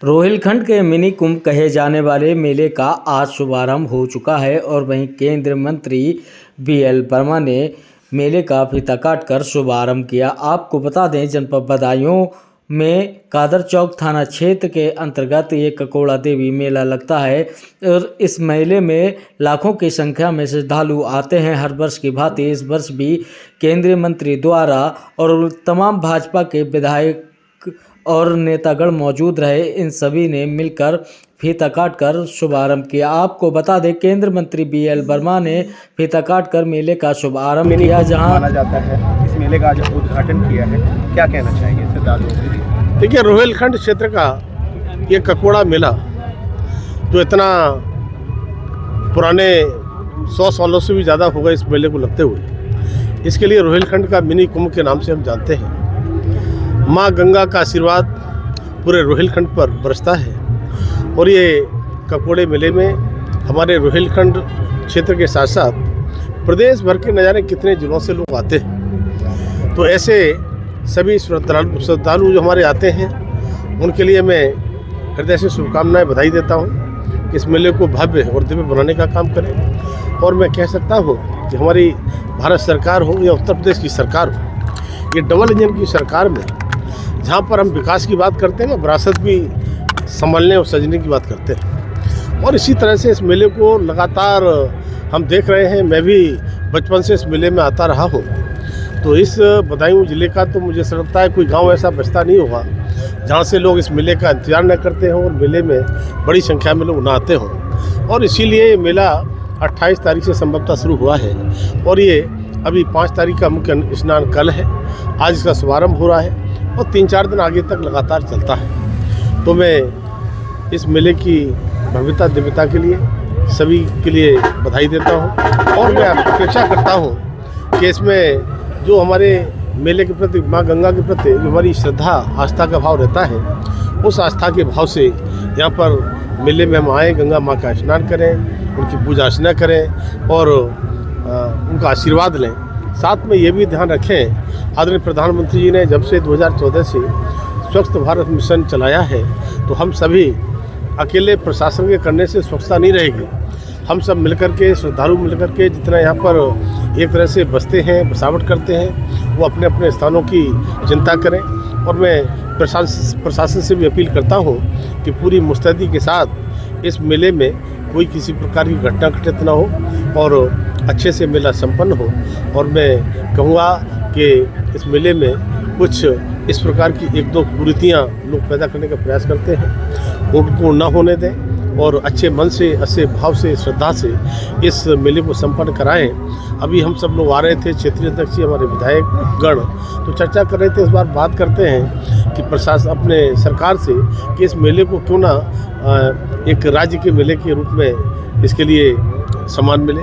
रोहिलखंड के मिनी कुंभ कहे जाने वाले मेले का आज शुभारंभ हो चुका है और वहीं केंद्रीय मंत्री बीएल वर्मा ने मेले का फीता काटकर शुभारंभ किया। आपको बता दें, जनपद बदायूं में कादर चौक थाना क्षेत्र के अंतर्गत ये ककोड़ा देवी मेला लगता है और इस मेले में लाखों की संख्या में श्रद्धालु आते हैं। हर वर्ष की भांति इस वर्ष भी केंद्रीय मंत्री द्वारा और तमाम भाजपा के विधायक और नेतागण मौजूद रहे। इन सभी ने मिलकर फीता काटकर शुभारंभ किया। आपको बता दें, केंद्रीय मंत्री बीएल वर्मा ने फीता काटकर मेले का शुभारंभ किया, जहां माना जाता है। इस मेले का आज उद्घाटन किया है, क्या कहना चाहिए श्रद्धालुओं के लिए? देखिए, रोहिलखंड क्षेत्र का ये ककोड़ा मेला जो इतना पुराने 100 सालों से भी ज़्यादा होगा इस मेले को लगते हुए, इसके लिए रोहिलखंड का मिनी कुंभ के नाम से हम जानते हैं। माँ गंगा का आशीर्वाद पूरे रोहिलखंड पर बरसता है और ये ककोड़े मेले में हमारे रोहिलखंड क्षेत्र के साथ साथ प्रदेश भर के न जाने कितने जिलों से लोग आते हैं। तो ऐसे सभी श्रद्धालु जो हमारे आते हैं उनके लिए मैं हृदय से शुभकामनाएं बधाई देता हूं कि इस मेले को भव्य और दिव्य बनाने का काम करें। और मैं कह सकता हूं कि हमारी भारत सरकार हो या उत्तर प्रदेश की सरकार हो, ये डबल इंजन की सरकार में जहाँ पर हम विकास की बात करते हैं ना, विरासत भी संभालने और सजने की बात करते हैं। और इसी तरह से इस मेले को लगातार हम देख रहे हैं। मैं भी बचपन से इस मेले में आता रहा हूँ। तो इस बदायूं जिले का तो मुझे लगता है कोई गांव ऐसा बचता नहीं होगा जहाँ से लोग इस मेले का इंतजार न करते हों और मेले में बड़ी संख्या में लोग न आते हों। और इसीलिए ये मेला 28 तारीख से संभवतः शुरू हुआ है और ये अभी 5 तारीख का मुख्य स्नान कल है। आज इसका शुभारंभ हो रहा है और 3-4 दिन आगे तक लगातार चलता है। तो मैं इस मेले की भव्यता दिव्यता के लिए सभी के लिए बधाई देता हूं और मैं अपेक्षा करता हूं कि इसमें जो हमारे मेले के प्रति, माँ गंगा के प्रति जो हमारी श्रद्धा आस्था का भाव रहता है, उस आस्था के भाव से यहाँ पर मेले में हम आएँ, गंगा माँ का स्नान करें, उनकी पूजा अर्चना करें और उनका आशीर्वाद लें। साथ में ये भी ध्यान रखें, आदरणीय प्रधानमंत्री जी ने जब से 2014 से स्वच्छ भारत मिशन चलाया है, तो हम सभी अकेले प्रशासन के करने से स्वच्छता नहीं रहेगी। हम सब मिलकर के, श्रद्धालु मिलकर के जितना यहाँ पर एक तरह से बसते हैं, बसावट करते हैं, वो अपने अपने स्थानों की चिंता करें। और मैं प्रशासन से भी अपील करता हूँ कि पूरी मुस्तैदी के साथ इस मेले में कोई किसी प्रकार की घटना घटित ना हो और अच्छे से मेला संपन्न हो। और मैं कहूँगा कि इस मेले में कुछ इस प्रकार की 1-2 कुरीतियाँ लोग पैदा करने का प्रयास करते हैं, उनको ना होने दें और अच्छे मन से, अच्छे भाव से, श्रद्धा से इस मेले को संपन्न कराएं। अभी हम सब लोग आ रहे थे, क्षेत्रीय अध्यक्ष हमारे विधायक गण तो चर्चा कर रहे थे। इस बार बात करते हैं कि प्रशासन अपने सरकार से कि इस मेले को क्यों ना एक राज्य के मेले के रूप में इसके लिए सम्मान मिले।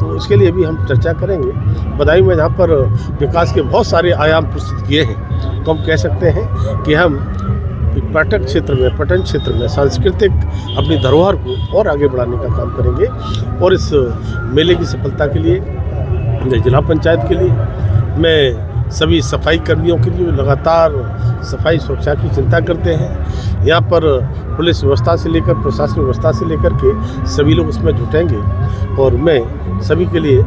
तो इसके लिए भी हम चर्चा करेंगे। बदायूं में जहाँ पर विकास के बहुत सारे आयाम प्रस्तुत किए हैं, तो हम कह सकते हैं कि हम पर्यटन क्षेत्र में सांस्कृतिक अपनी धरोहर को और आगे बढ़ाने का काम करेंगे। और इस मेले की सफलता के लिए जिला पंचायत के लिए, मैं सभी सफाई कर्मियों के लिए लगातार सफाई सुरक्षा की चिंता करते हैं, यहाँ पर पुलिस व्यवस्था से लेकर प्रशासनिक व्यवस्था से लेकर के सभी लोग उसमें जुटेंगे। और मैं सभी के लिए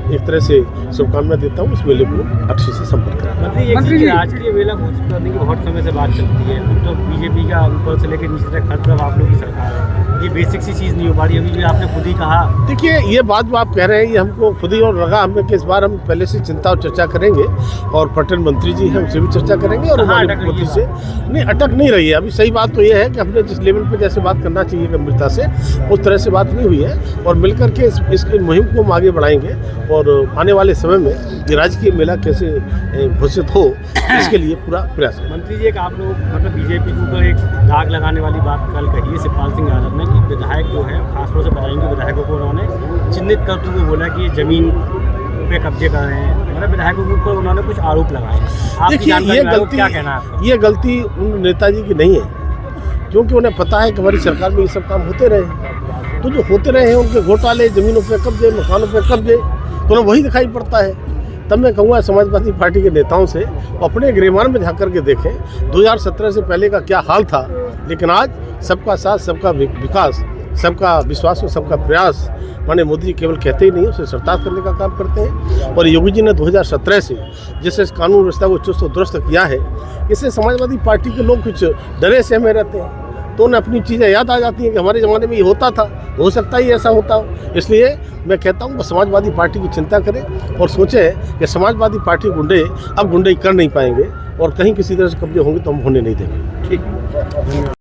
एक तरह से शुभकामनाएं देता हूँ इस मेले को अच्छे से संपन्न करें। मंत्री जी, आज की मेला घोषित करने की बहुत समय से बात चलती है, तो बीजेपी का ऊपर से लेकर नीचे तक हर तरफ आप लोग की सरकार है, ये बेसिक सी चीज़ नहीं हो पा रही। अभी भी आपने खुद ही कहा। देखिए, ये बात जो आप कह रहे हैं ये हमको खुद ही और लगा हमें कि इस बार हम पहले से चिंता और चर्चा करेंगे और पर्यटन मंत्री जी हैं उनसे भी चर्चा करेंगे और मुख्यमंत्री से नहीं अटक नहीं रही है। अभी सही बात तो ये है कि हमने जिस लेवल पे जैसे बात करना चाहिए गंभीरता से, उस तरह से बात नहीं हुई है और मिलकर के इसकी मुहिम को हम आगे बढ़ाएंगे और आने वाले समय में ये राजकीय मेला कैसे घोषित हो इसके लिए पूरा प्रयास है। मंत्री जी, एक आप लोग मतलब बीजेपी के ऊपर एक दाग लगाने वाली बात कल कही है शिवपाल सिंह यादव ने कि विधायक जो है, खासतौर से बताएंगे विधायकों को उन्होंने चिन्हित करते हुए बोला कि ये जमीन पे कब्जे कर रहे हैं, मतलब विधायकों के ऊपर उन्होंने कुछ आरोप लगाए। देखिए, ये गलती उन नेताजी की नहीं है, क्योंकि उन्हें पता है कि हमारी सरकार में ये सब काम होते रहे। तो जो होते रहे हैं उनके घोटाले, जमीनों पे कब्जे, मकानों पे कब्जे, तो उन्हें वही दिखाई पड़ता है। तब मैं कहूँगा समाजवादी पार्टी के नेताओं से अपने गिरमान में झाँक करके देखें 2017 से पहले का क्या हाल था लेकिन आज सबका साथ, सबका विकास, सबका विश्वास और सबका प्रयास माननीय मोदी जी केवल कहते ही नहीं, उसे सरताज करने का काम करते हैं। और योगी जी ने 2017 से जैसे इस कानून व्यवस्था को चुस्त और दुरुस्त किया है, इससे समाजवादी पार्टी के लोग कुछ डरे से हमें रहते हैं, तो उन्हें अपनी चीज़ें याद आ जाती हैं कि हमारे ज़माने में ये होता था, हो सकता ही ऐसा होता हो। इसलिए मैं कहता हूँ समाजवादी पार्टी की चिंता करें और सोचें कि समाजवादी पार्टी गुंडे अब गुंडे कर नहीं पाएंगे और कहीं किसी तरह से कब्जे होंगे तो हम होने नहीं देंगे। ठीक।